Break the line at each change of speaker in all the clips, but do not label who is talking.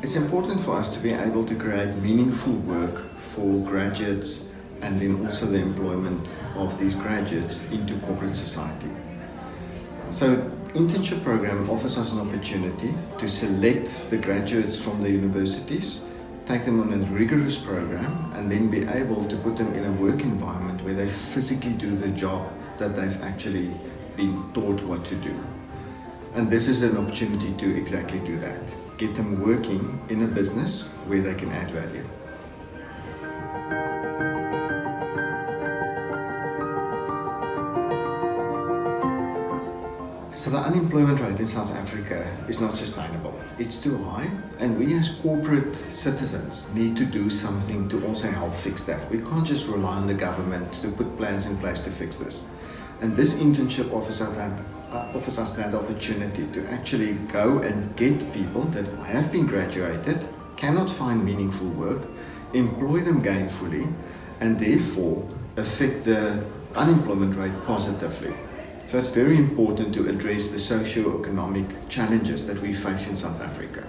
It's important for us to be able to create meaningful work for graduates and then also the employment of these graduates into corporate society. So internship program offers us an opportunity to select the graduates from the universities, take them on a rigorous program, and then be able to put them in a work environment where they physically do the job that they've actually been taught what to do. And this is an opportunity to exactly do that. Get them working in a business where they can add value. So the unemployment rate in South Africa is not sustainable. It's too high, and we as corporate citizens need to do something to also help fix that. We can't just rely on the government to put plans in place to fix this. And this internship offers us that opportunity to actually go and get people that have been graduated, cannot find meaningful work, employ them gainfully, and therefore affect the unemployment rate positively. So it's very important to address the socio-economic challenges that we face in South Africa.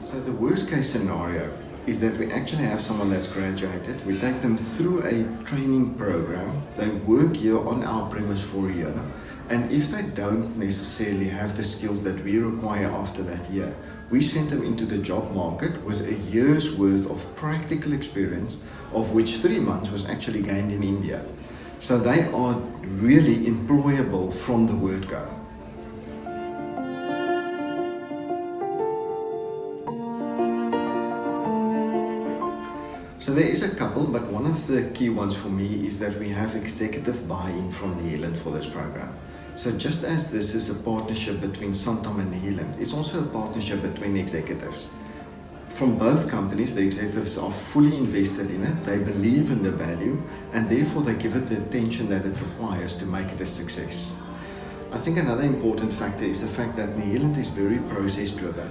So the worst case scenario is that we actually have someone that's graduated, we take them through a training program, they work here on our premise for a year, and if they don't necessarily have the skills that we require after that year, we send them into the job market with a year's worth of practical experience, of which 3 months was actually gained in India. So they are really employable from the word go. So there is a couple, but one of the key ones for me is that we have executive buy-in from Nihilent for this program. So just as this is a partnership between Santam and Nihilent, it's also a partnership between executives. From both companies, the executives are fully invested in it, they believe in the value, and therefore they give it the attention that it requires to make it a success. I think another important factor is the fact that Nihilent is very process-driven.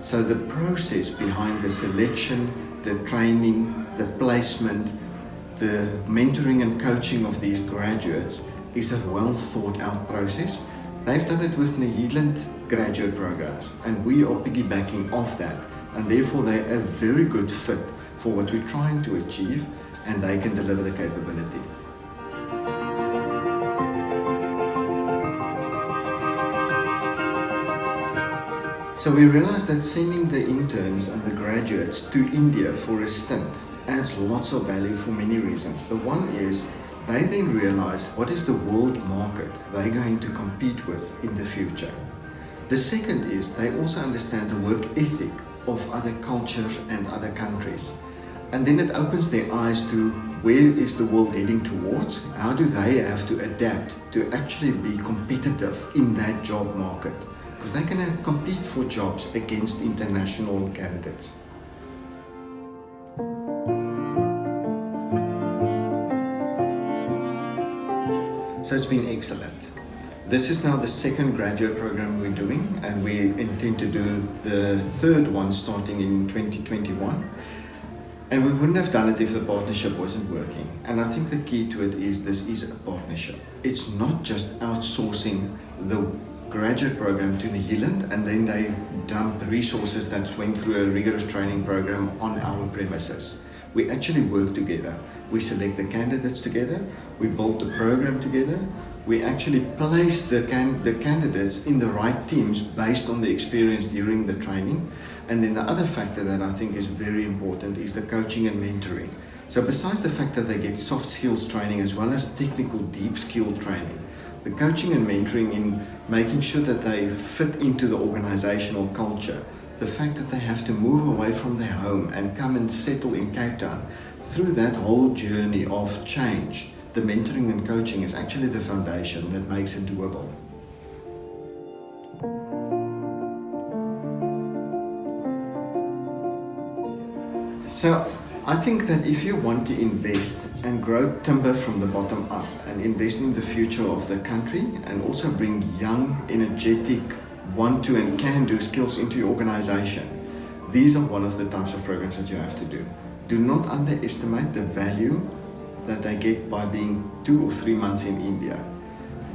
So the process behind the selection, the training, the placement, the mentoring and coaching of these graduates is a well thought out process. They've done it with Nihilent graduate programs, and we are piggybacking off that, and therefore they're a very good fit for what we're trying to achieve, and they can deliver the capability. So we realized that sending the interns and the graduates to India for a stint adds lots of value for many reasons. The one is they then realize what is the world market they're going to compete with in the future. The second is they also understand the work ethic of other cultures and other countries. And then it opens their eyes to where is the world heading towards, how do they have to adapt to actually be competitive in that job market. Because they can compete for jobs against international candidates. So it's been excellent. This is now the second graduate program we're doing, and we intend to do the third one starting in 2021. And we wouldn't have done it if the partnership wasn't working. And I think the key to it is this is a partnership. It's not just outsourcing the graduate program to Nihilent and then they dump resources that went through a rigorous training program on our premises. We actually work together. We select the candidates together, we build the program together, we actually place the candidates in the right teams based on the experience during the training. And then the other factor that I think is very important is the coaching and mentoring. So besides the fact that they get soft skills training as well as technical deep skill training, the coaching and mentoring in making sure that they fit into the organizational culture, the fact that they have to move away from their home and come and settle in Cape Town, through that whole journey of change, the mentoring and coaching is actually the foundation that makes it doable. So I think that if you want to invest and grow timber from the bottom up and invest in the future of the country and also bring young, energetic, want to and can do skills into your organization, these are one of the types of programs that you have to do. Do not underestimate the value that they get by being 2 or 3 months in India.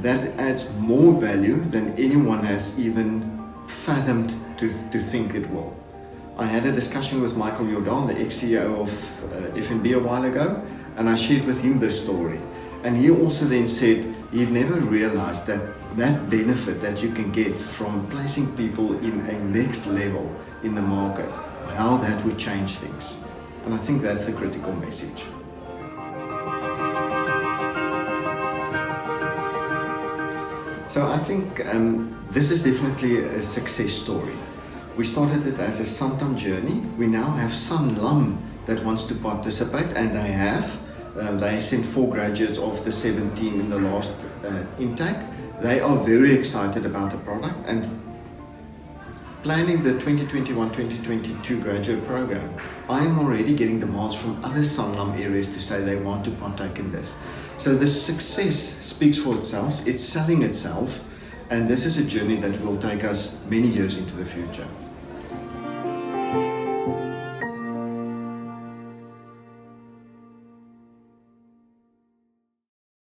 That adds more value than anyone has even fathomed to think it will. I had a discussion with Michael Jordan, the ex-CEO of FNB a while ago, and I shared with him this story. And he also then said he'd never realized that benefit that you can get from placing people in a next level in the market, how that would change things. And I think that's the critical message. So I think this is definitely a success story. We started it as a Santam journey. We now have Santam that wants to participate, and they have. They sent 4 graduates of the 17 in the last intake. They are very excited about the product and planning the 2021-2022 graduate program. I am already getting demands from other Santam areas to say they want to partake in this. So the success speaks for itself, it's selling itself, and this is a journey that will take us many years into the future.